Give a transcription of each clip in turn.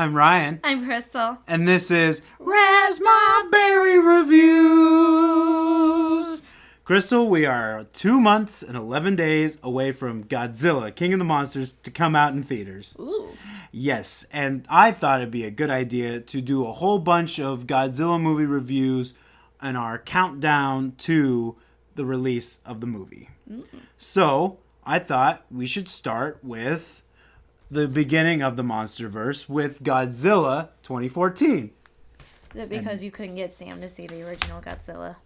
I'm Ryan. I'm Crystal. And this is Razz My Berry Reviews. Crystal, we are 2 months and 11 days away from Godzilla, King of the Monsters, to come out in theaters. Ooh. Yes, and I thought it'd be a good idea to do a whole bunch of Godzilla movie reviews and our countdown to the release of the movie. So, I thought we should start with the beginning of the Monsterverse with Godzilla 2014. Is it because you couldn't get Sam to see the original Godzilla?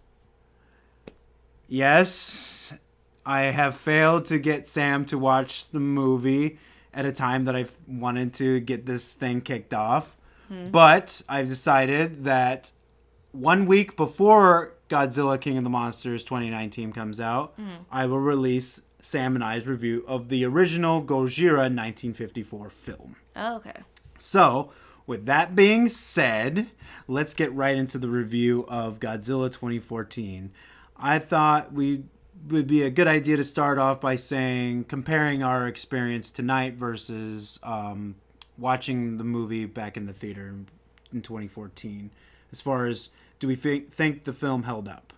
Yes, I have failed to get Sam to watch the movie at a time that I've wanted to get this thing kicked off. But I've decided that 1 week before Godzilla King of the Monsters 2019 comes out, I will release Sam and I's review of the original Gojira 1954 film. Oh, okay. So, with that being said, let's get right into the review of Godzilla 2014. I thought would be a good idea to start off by comparing our experience tonight versus watching the movie back in the theater in 2014. As far as, do we think the film held up?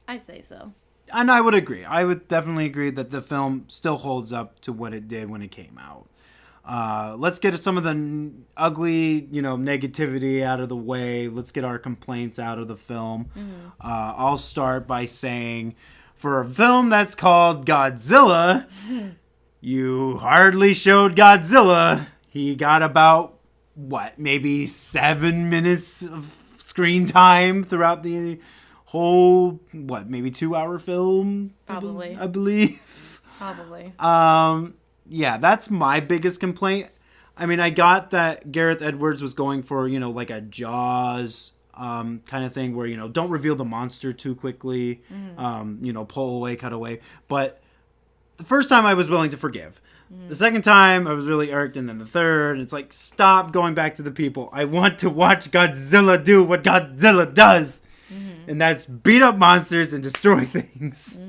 I say so. And I would agree. I would definitely agree that the film still holds up to what it did when it came out. Let's get some of the ugly, negativity out of the way. Let's get our complaints out of the film. I'll start by saying, for a film that's called Godzilla, you hardly showed Godzilla. He got about, maybe 7 minutes of screen time throughout the whole, maybe 2 hour film? Probably. I believe. Probably. Yeah, that's my biggest complaint. I mean, I got that Gareth Edwards was going for, like a Jaws kind of thing where, don't reveal the monster too quickly, pull away, cut away. But the first time I was willing to forgive. The second time I was really irked, and then the third, it's like, stop going back to the people. I want to watch Godzilla do what Godzilla does. And that's beat up monsters and destroy things.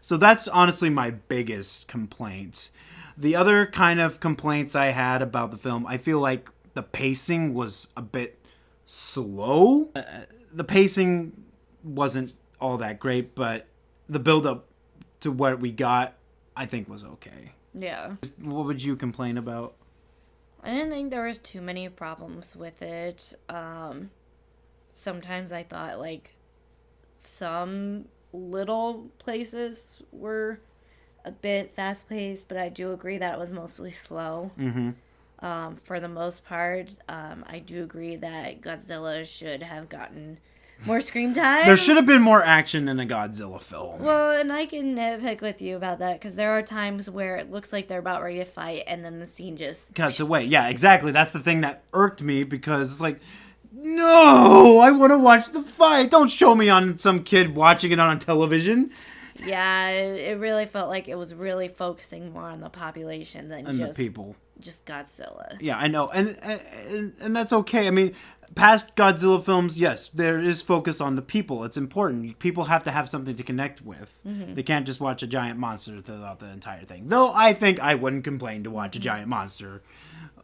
So that's honestly my biggest complaint. The other kind of complaints I had about the film, I feel like the pacing was a bit slow. The pacing wasn't all that great, but the build-up to what we got, I think, was okay. Yeah. What would you complain about? I didn't think there was too many problems with it. Sometimes I thought, some little places were a bit fast-paced, but I do agree that it was mostly slow. For the most part, I do agree that Godzilla should have gotten more screen time. There should have been more action in a Godzilla film. Well, and I can nitpick with you about that, because there are times where it looks like they're about ready to fight, and then the scene just cuts away. Yeah, exactly. That's the thing that irked me, because it's like, no, I want to watch the fight. Don't show me on some kid watching it on television. Yeah, it really felt like it was really focusing more on the population than And just the people. Just Godzilla. Yeah, I know. And that's okay. I mean, past Godzilla films, yes, there is focus on the people. It's important. People have to have something to connect with. They can't just watch a giant monster throughout the entire thing. Though I think I wouldn't complain to watch a giant monster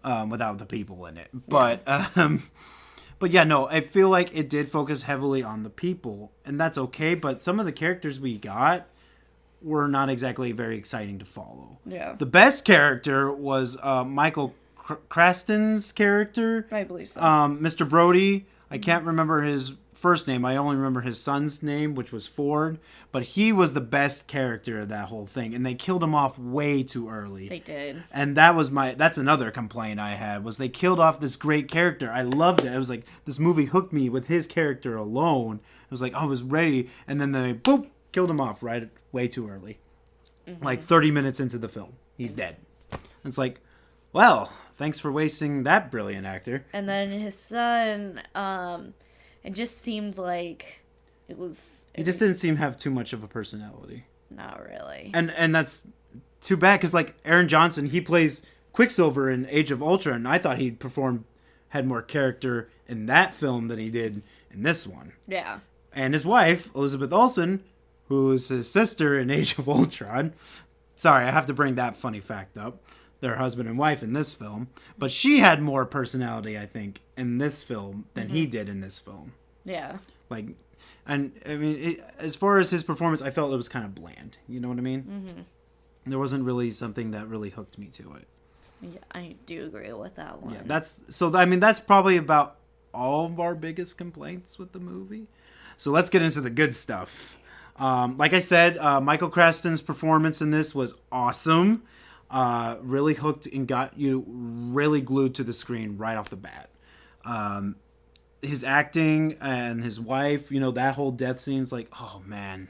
without the people in it. But but yeah, no, I feel like it did focus heavily on the people, and that's okay, but some of the characters we got were not exactly very exciting to follow. Yeah. The best character was Michael Cranston's character. I believe so. Mr. Brody. I can't remember his first name. I only remember his son's name, which was Ford. But he was the best character of that whole thing, and they killed him off way too early. They did. And that's another complaint I had, was they killed off this great character. I loved it. It was like, this movie hooked me with his character alone. It was like, I was ready, and then they, boop, killed him off way too early. Like 30 minutes into the film. He's dead. It's like, well, thanks for wasting that brilliant actor. And then his son, it just seemed like it was... He just didn't seem to have too much of a personality. Not really. And that's too bad, because Aaron Johnson, he plays Quicksilver in Age of Ultron, and I thought he had more character in that film than he did in this one. Yeah. And his wife, Elizabeth Olsen, who is his sister in Age of Ultron. Sorry, I have to bring that funny fact up. their husband and wife in this film, but she had more personality, I think, in this film than he did in this film. Yeah. Like, and I mean, as far as his performance, I felt it was kind of bland. You know what I mean? Mm-hmm. There wasn't really something that really hooked me to it. Yeah, I do agree with that one. Yeah, that's probably about all of our biggest complaints with the movie. So let's get into the good stuff. Like I said, Michael Cranston's performance in this was awesome. Really hooked and got you really glued to the screen right off the bat. His acting and his wife, that whole death scene's like, oh man.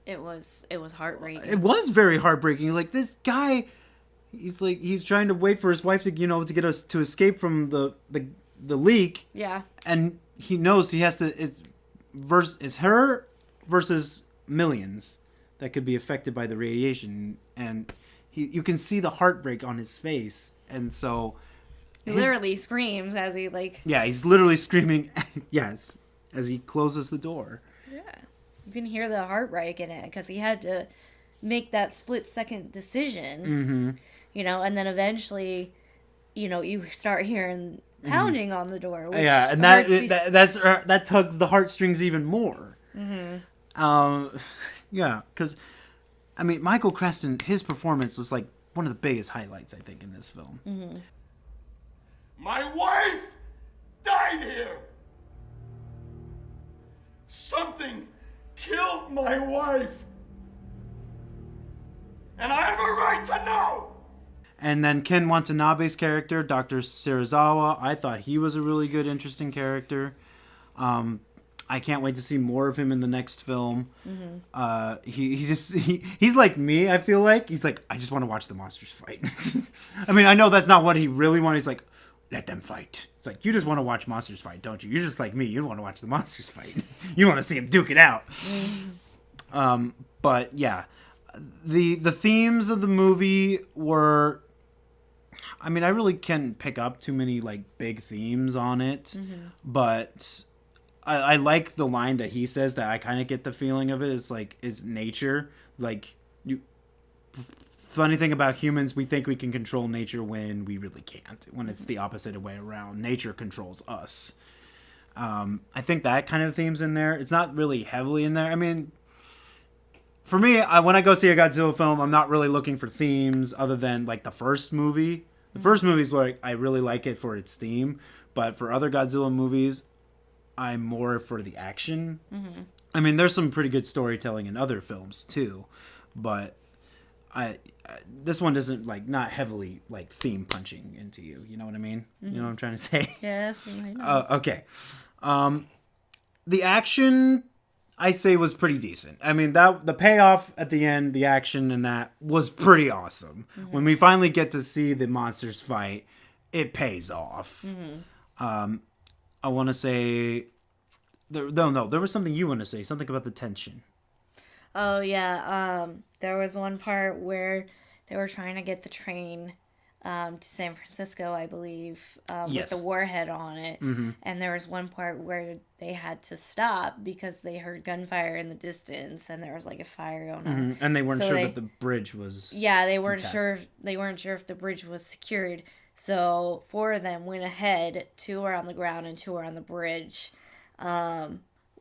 It was heartbreaking. It was very heartbreaking. Like, this guy, he's trying to wait for his wife to, to get us to escape from the leak. Yeah. And he knows he has to, it's her versus millions that could be affected by the radiation. And you can see the heartbreak on his face. And so he literally screams as he yeah, he's literally screaming. Yes, as he closes the door. Yeah, you can hear the heartbreak in it because he had to make that split-second decision. Mm-hmm. And then eventually, you start hearing pounding on the door. Which yeah, and that tugs the heartstrings even more. Mm-hmm. Yeah, because I mean, Michael Cranston, his performance is like one of the biggest highlights, I think, in this film. Mm-hmm. My wife died here. Something killed my wife. And I have a right to know. And then Ken Watanabe's character, Dr. Serizawa, I thought he was a really good, interesting character. I can't wait to see more of him in the next film. Mm-hmm. He's like me, I feel like. He's like, I just want to watch the monsters fight. I mean, I know that's not what he really wanted. He's like, let them fight. It's like, you just want to watch monsters fight, don't you? You're just like me. You want to watch the monsters fight. You want to see them duke it out. Mm-hmm. But yeah, the themes of the movie were, I mean, I really can't pick up too many big themes on it, but I like the line that he says that I kind of get the feeling of it is nature. Funny thing about humans, we think we can control nature when we really can't. When it's the opposite way around, nature controls us. I think that kind of theme's in there. It's not really heavily in there. I mean, for me, when I go see a Godzilla film, I'm not really looking for themes other than the first movie. The first movie's where I really like it for its theme, but for other Godzilla movies, I'm more for the action. Mm-hmm. I mean, there's some pretty good storytelling in other films too, but this one doesn't not heavily theme punching into you. You know what I mean? Mm-hmm. You know what I'm trying to say? Yes, I know. Okay. The action, I say, was pretty decent. I mean, the payoff at the end, the action and that was pretty awesome. Mm-hmm. When we finally get to see the monsters fight, it pays off. Mm-hmm. I want to say, there was something you want to say, something about the tension. Oh yeah, there was one part where they were trying to get the train to San Francisco, I believe, yes, with the warhead on it. Mm-hmm. And there was one part where they had to stop because they heard gunfire in the distance, and there was a fire going on. Mm-hmm. And they weren't sure that the bridge was. Yeah, they weren't intact. sure. They weren't sure if the bridge was secured. So 4 of them went ahead. 2 were on the ground and 2 were on the bridge,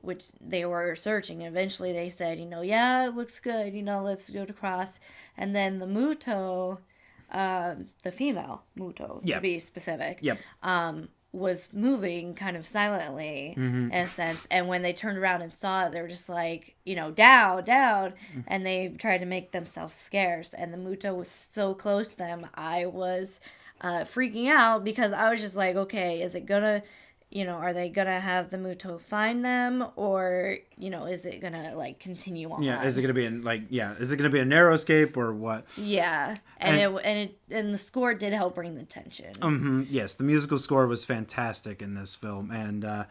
which they were searching. Eventually, they said, yeah, it looks good. Let's go across. And then the Muto. The female Muto, to be specific, was moving kind of silently, in a sense. And when they turned around and saw it, they were just down, and they tried to make themselves scarce. And the Muto was so close to them, I was freaking out because I was just like, okay, is it gonna... are they gonna have the Muto find them, or is it gonna continue on? Yeah, is it gonna be is it gonna be a narrow escape or what? Yeah, and the score did help bring the tension. Mm-hmm. Yes, the musical score was fantastic in this film, and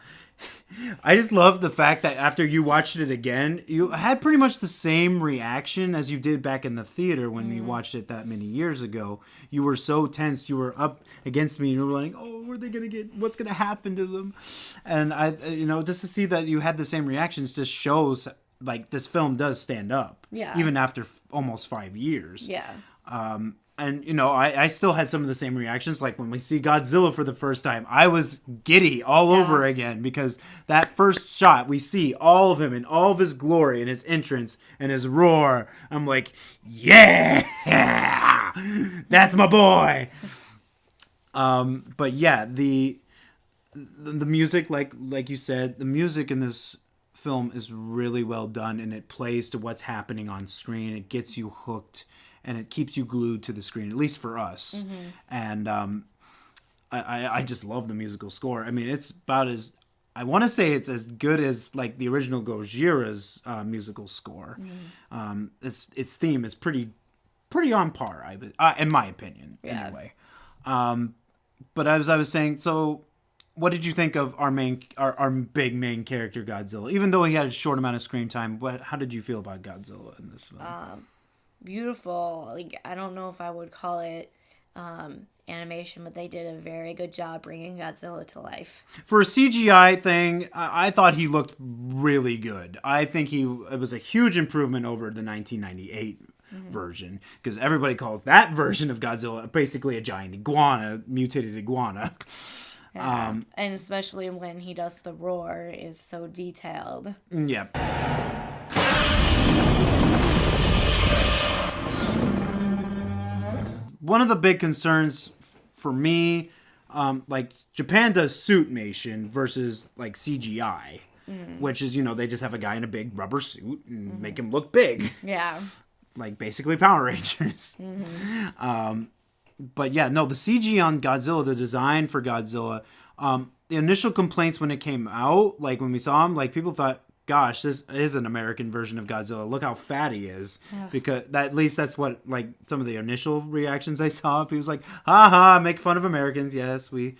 I just love the fact that after you watched it again, you had pretty much the same reaction as you did back in the theater when you watched it that many years ago. You were so tense, you were up against me, and you were like, "Oh, are they gonna get? What's gonna happen to them?" And I, just to see that you had the same reactions just shows this film does stand up. Yeah. Even after almost 5 years. Yeah. And, you know, I still had some of the same reactions. Like when we see Godzilla for the first time, I was giddy all over again because that first shot, we see all of him in all of his glory and his entrance and his roar. I'm like, yeah, that's my boy. But yeah, the music, like you said, the music in this film is really well done, and it plays to what's happening on screen. It gets you hooked. And it keeps you glued to the screen, at least for us. Mm-hmm. And I just love the musical score. I mean, it's about as... I want to say it's as good as, like, the original Gojira's musical score. Mm-hmm. Its theme is pretty on par, in my opinion, anyway. But as I was saying, so... What did you think of our big main character, Godzilla? Even though he had a short amount of screen time, how did you feel about Godzilla in this film? Beautiful. Like, I don't know if I would call it animation, but they did a very good job bringing Godzilla to life. For a CGI thing, I thought he looked really good. I think it was a huge improvement over the 1998 version, because everybody calls that version of Godzilla basically a giant mutated iguana. Yeah. And especially when he does the roar is so detailed. Yeah. One of the big concerns for me, like Japan does suitmation versus like CGI, which is, you know, they just have a guy in a big rubber suit and make him look big. Yeah. Like basically Power Rangers. But yeah, no, the CG on Godzilla, the design for Godzilla, the initial complaints when it came out, like when we saw him, like people thought, gosh, this is an American version of Godzilla. Look how fat he is. Because at least that's what, like, some of the initial reactions I saw. People was like, ha, make fun of Americans. Yes, we're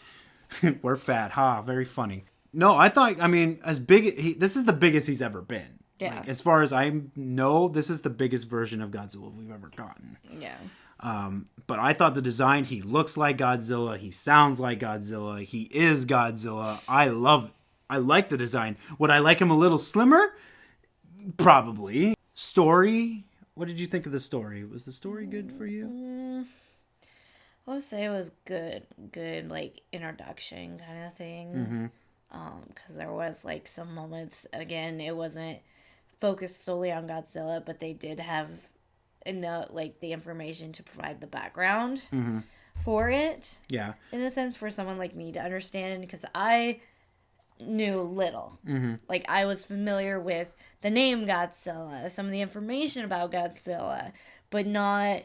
fat. Ha, very funny. No, I thought, I mean, this is the biggest he's ever been. Yeah. Like, as far as I know, this is the biggest version of Godzilla we've ever gotten. Yeah. But I thought the design, he looks like Godzilla. He sounds like Godzilla. He is Godzilla. I like the design. Would I like him a little slimmer? Probably. Story? What did you think of the story? Was the story good for you? I would say it was good, like, introduction kind of thing. Because there was, like, some moments, again, it wasn't focused solely on Godzilla, but they did have enough, like, the information to provide the background for it. Yeah. In a sense, for someone like me to understand, because I knew little. Like, I was familiar with the name Godzilla, some of the information about Godzilla, but not,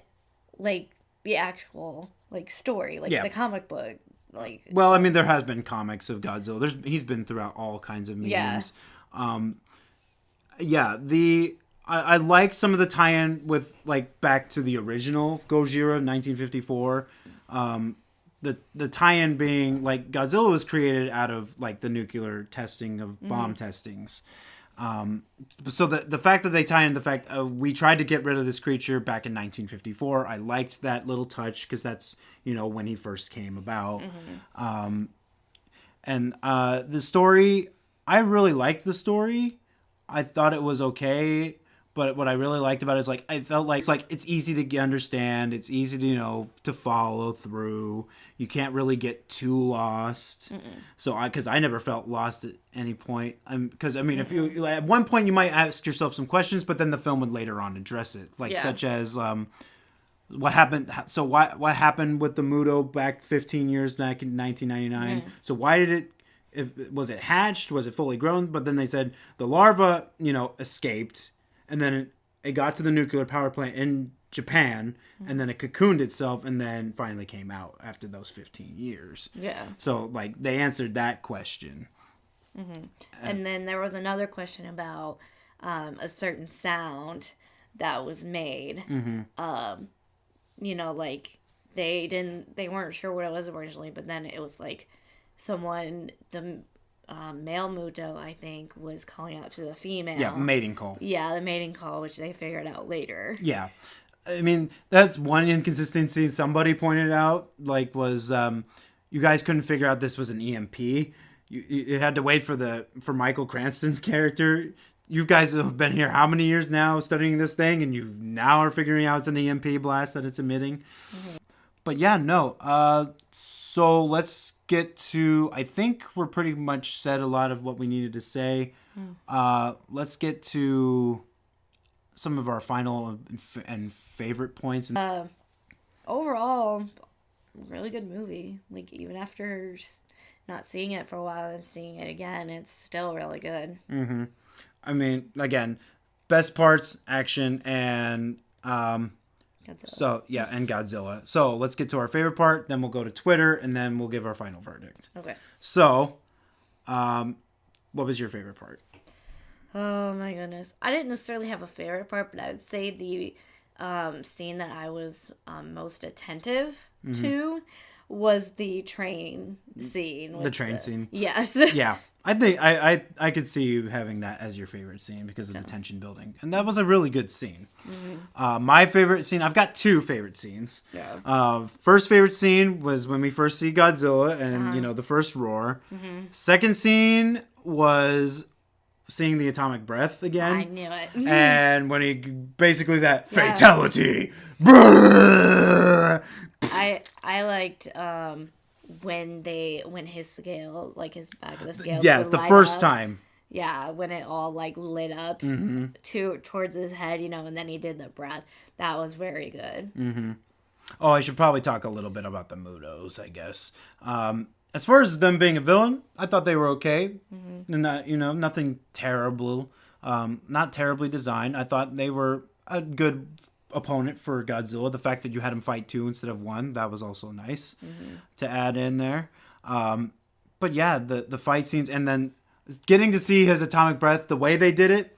like, the actual, like, story, like the comic book. Like, well, I mean, there has been comics of Godzilla. He's been throughout all kinds of mediums. I like some of the tie-in with, like, back to the original Gojira, 1954. The tie-in being, like, Godzilla was created out of, like, the nuclear testing of bomb testings. So the fact that they tie in the fact we tried to get rid of this creature back in 1954, I liked that little touch because that's, you know, when he first came about. And the story, I really liked the story. I thought it was okay. But what I really liked about it is, like, I felt like it's easy to understand. It's easy to, you know, to follow through. You can't really get too lost. So because I never felt lost at any point. Because I mean, if you at one point you might ask yourself some questions, but then the film would later on address it, like such as what happened. So what happened with the Muto back 15 years back in 1999? So why did it? Was it hatched? Was it fully grown? But then they said the larva, you know, escaped. And then it got to the nuclear power plant in Japan, and then it cocooned itself, and then finally came out after those 15 years. Yeah. So, like, they answered that question. And then there was another question about a certain sound that was made. You know, like, they weren't sure what it was originally, but then it was like the male Muto, I think, was calling out to the female. Yeah, mating call. Yeah, the mating call, which they figured out later. Yeah. I mean, that's one inconsistency somebody pointed out, like, was you guys couldn't figure out this was an EMP. You had to wait for Michael Cranston's character you guys have been here how many years now studying this thing, and you now are figuring out it's an EMP blast that it's emitting. But yeah, no. So let's get to, I think we're pretty much said a lot of what we needed to say. Let's get to some of our final and favorite points. Overall, really good movie. Like, even after not seeing it for a while and seeing it again, it's still really good. Mm-hmm. I mean, again, best parts, action, and Godzilla. So yeah, and Godzilla. So let's get to our favorite part. Then we'll go to Twitter, and then we'll give our final verdict. Okay. So, what was your favorite part? Oh my goodness, I didn't necessarily have a favorite part, but I would say the scene that I was most attentive to was the train scene. The train scene. Yes. Yeah. I think I could see you having that as your favorite scene because of the tension building. And that was a really good scene. My favorite scene, I've got two favorite scenes. Yeah. First favorite scene was when we first see Godzilla and, the first roar. Second scene was seeing the atomic breath again. I knew it. And when he basically fatality. I liked when his scale, like his back of the scale. Yeah, the first time. Yeah, when it all like lit up towards his head, and then he did the breath. That was very good. Oh, I should probably talk a little bit about the Mutos, I guess. As far as them being a villain, I thought they were okay. And nothing terrible. Not terribly designed. I thought they were a good opponent for Godzilla. The fact that you had him fight 2 instead of 1, that was also nice to add in there. But yeah, the fight scenes, and then getting to see his atomic breath, the way they did it,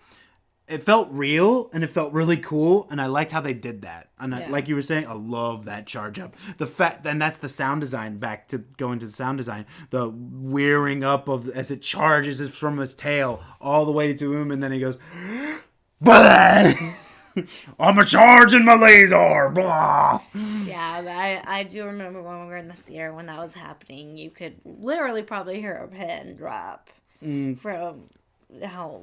it felt real and it felt really cool, and I liked how they did that. And like you were saying, I love that charge up. The fact, and that's the sound design. Back to going to the sound design, the wearing up of as it charges from his tail all the way to him, and then he goes, "Blah! I'm a charging my laser." Blah. Yeah, but I do remember when we were in the theater when that was happening. You could literally probably hear a pin drop from how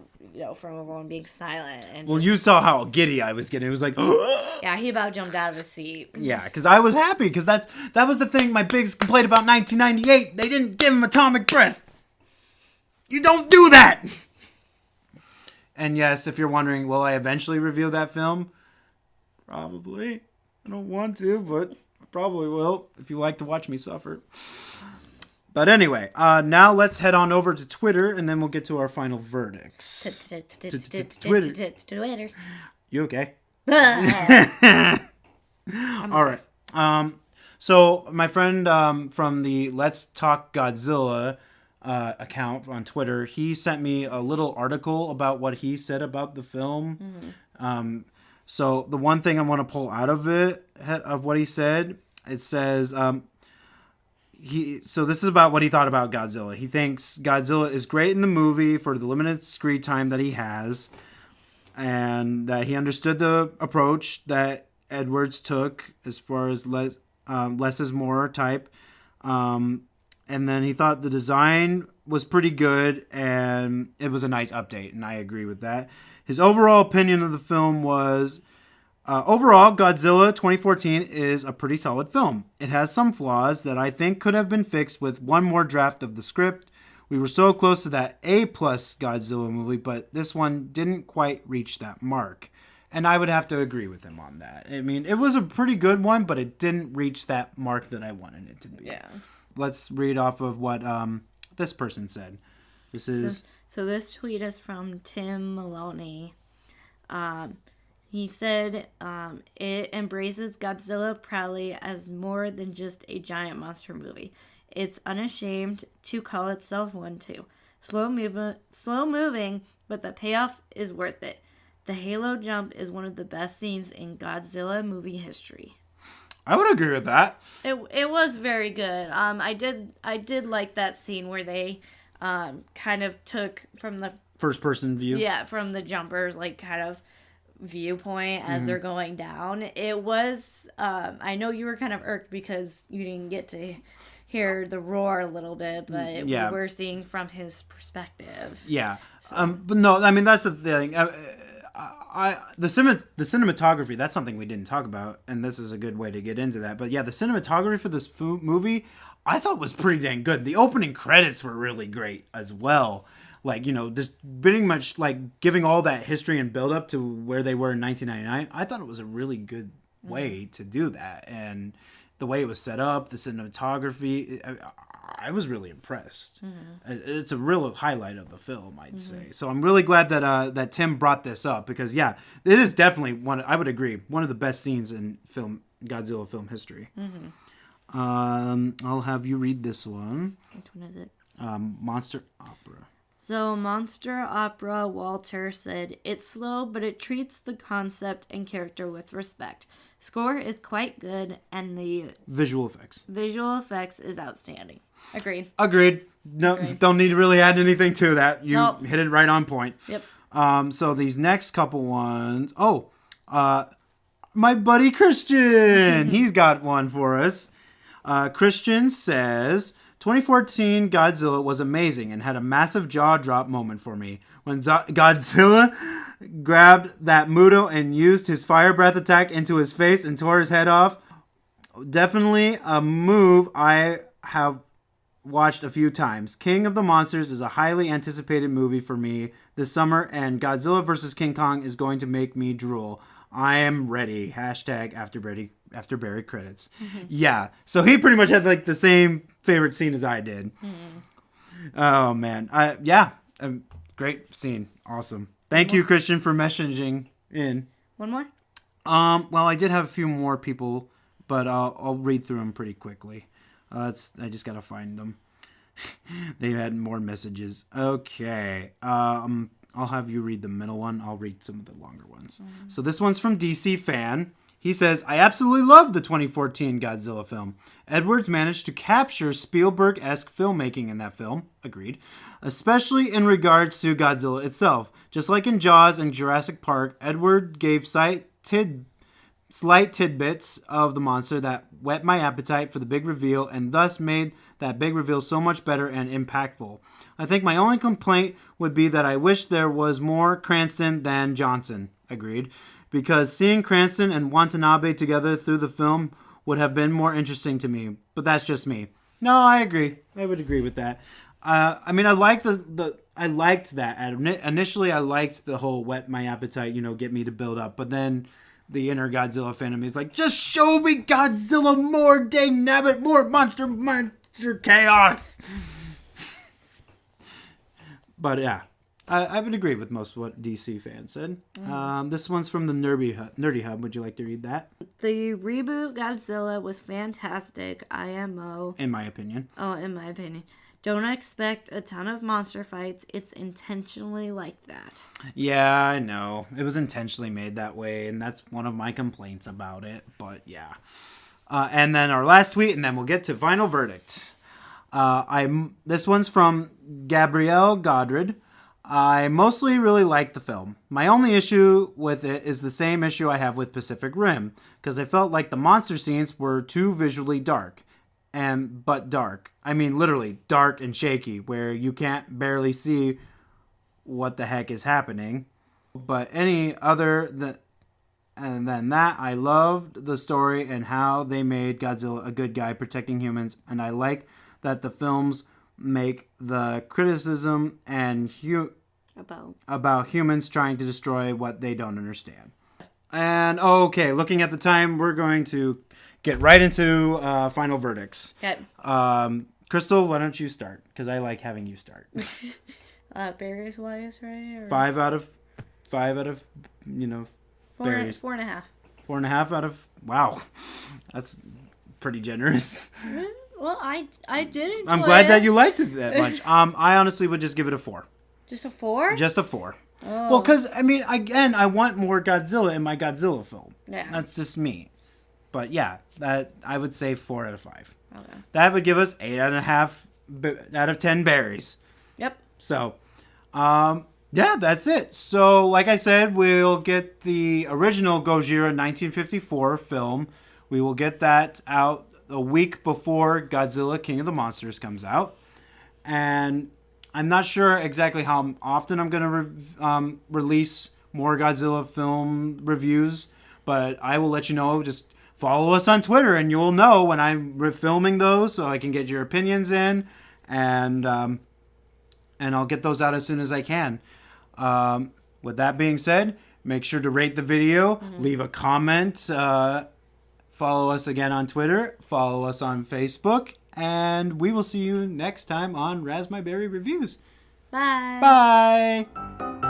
from everyone being silent. And well, you saw how giddy I was getting. It was like, yeah, he about jumped out of his seat. Yeah, because I was happy because that was the thing. My biggest complaint about 1998, they didn't give him atomic breath. You don't do that. And yes, if you're wondering, will I eventually review that film? Probably. I don't want to, but I probably will if you like to watch me suffer. But anyway, now let's head on over to Twitter, and then we'll get to our final verdicts. Twitter. You okay? All right. So my friend from the Let's Talk Godzilla account on Twitter, he sent me a little article about what he said about the film. So the one thing I want to pull out of it, of what he said, it says, so this is about what he thought about Godzilla. He thinks Godzilla is great in the movie for the limited screen time that he has, and that he understood the approach that Edwards took as far as less is more type. And then he thought the design was pretty good, and it was a nice update, and I agree with that. His overall opinion of the film was, overall, Godzilla 2014 is a pretty solid film. It has some flaws that I think could have been fixed with one more draft of the script. We were so close to that A+ Godzilla movie, but this one didn't quite reach that mark. And I would have to agree with him on that. I mean, it was a pretty good one, but it didn't reach that mark that I wanted it to be. Yeah. Let's read off of what this person said. This is... So this tweet is from Tim Maloney. He said, it embraces Godzilla proudly as more than just a giant monster movie. It's unashamed to call itself one too. Slow moving, but the payoff is worth it. The Halo jump is one of the best scenes in Godzilla movie history. I would agree with that. It was very good. I did like that scene where they kind of took from the first person view. Yeah, from the jumpers kind of viewpoint as they're going down. It was I know you were kind of irked because you didn't get to hear the roar a little bit, but Yeah. we're seeing from his perspective. Yeah. But no, I mean, that's the thing. The cinematography, that's something we didn't talk about, and this is a good way to get into that. But yeah, the cinematography for this movie, I thought was pretty dang good. The opening credits were really great as well. Like, just pretty much like giving all that history and build up to where they were in 1999. I thought it was a really good way to do that. And the way it was set up, the cinematography, I was really impressed. It's a real highlight of the film, I'd say. So I'm really glad that Tim brought this up because, yeah, it is definitely I would agree, one of the best scenes in Godzilla film history. I'll have you read this one. Which one is it? Monster Opera. So, Monster Opera Walter said, "It's slow, but it treats the concept and character with respect. Score is quite good, and the Visual effects is outstanding." Agreed. No, don't need to really add anything to that. You Nope. hit it right on point. Yep. So these next couple ones. My buddy Christian. He's got one for us. Christian says, 2014 Godzilla was amazing and had a massive jaw drop moment for me. When Godzilla grabbed that Muto and used his fire breath attack into his face and tore his head off. Definitely a move I have watched a few times. King of the Monsters is a highly anticipated movie for me this summer, and Godzilla vs. King Kong is going to make me drool. I am ready. Hashtag after Barry credits. Yeah. So he pretty much had like the same favorite scene as I did. Oh man. Great scene. Awesome. Thank you, Christian, for messaging in. One more? Well, I did have a few more people, but I'll read through them pretty quickly. I just gotta find them. They had more messages. Okay. I'll have you read the middle one. I'll read some of the longer ones. So this one's from DC Fan. He says, I absolutely love the 2014 Godzilla film. Edwards managed to capture Spielberg-esque filmmaking in that film. Agreed. Especially in regards to Godzilla itself. Just like in Jaws and Jurassic Park, Edward gave slight tidbits of the monster that whet my appetite for the big reveal and thus made that big reveal so much better and impactful. I think my only complaint would be that I wish there was more Cranston than Johnson. Agreed. Because seeing Cranston and Watanabe together through the film would have been more interesting to me. But that's just me. No, I agree. I would agree with that. I mean, I like I liked that. Initially, I liked the whole whet my appetite, get me to build up. But then the inner Godzilla fan of me is like, just show me Godzilla more, dang nabbit, more monster chaos. But yeah, I would agree with most of what DC fans said. This one's from the Nerdy Hub. Would you like to read that? The reboot Godzilla was fantastic. IMO. In my opinion. Oh, in my opinion. Don't expect a ton of monster fights. It's intentionally like that. Yeah, I know. It was intentionally made that way, and that's one of my complaints about it. But yeah. And then our last tweet, and then we'll get to final verdict. This one's from Gabrielle Godred. I mostly really like the film. My only issue with it is the same issue I have with Pacific Rim, because I felt like the monster scenes were too visually dark. But dark. I mean, literally dark and shaky, where you can't barely see what the heck is happening. But than that, I loved the story and how they made Godzilla a good guy protecting humans, and I like that the films make the criticism and about humans trying to destroy what they don't understand. And okay, looking at the time, we're going to get right into final verdicts. Okay. Crystal, why don't you start? Because I like having you start. Berries wise, right? Or... 5 out of berries. 4.5. 4.5 out of, wow. That's pretty generous. Well, I did enjoy I'm glad it. that you liked it that much. I honestly would just give it a 4. Just a 4? Just a 4. Oh. Well, because, I mean, again, I want more Godzilla in my Godzilla film. Yeah. That's just me. But yeah, that I would say 4 out of 5. Okay. That would give us 8.5 out of 10 berries. Yep. So, yeah, that's it. So, like I said, we'll get the original Gojira 1954 film. We will get that out a week before Godzilla King of the Monsters comes out. And I'm not sure exactly how often I'm going to release more Godzilla film reviews, but I will let you know. Just follow us on Twitter and you'll know when I'm filming those so I can get your opinions in, and I'll get those out as soon as I can. With that being said, make sure to rate the video, leave a comment, follow us again on Twitter, follow us on Facebook, and we will see you next time on Razz My Berry Reviews. Bye. Bye.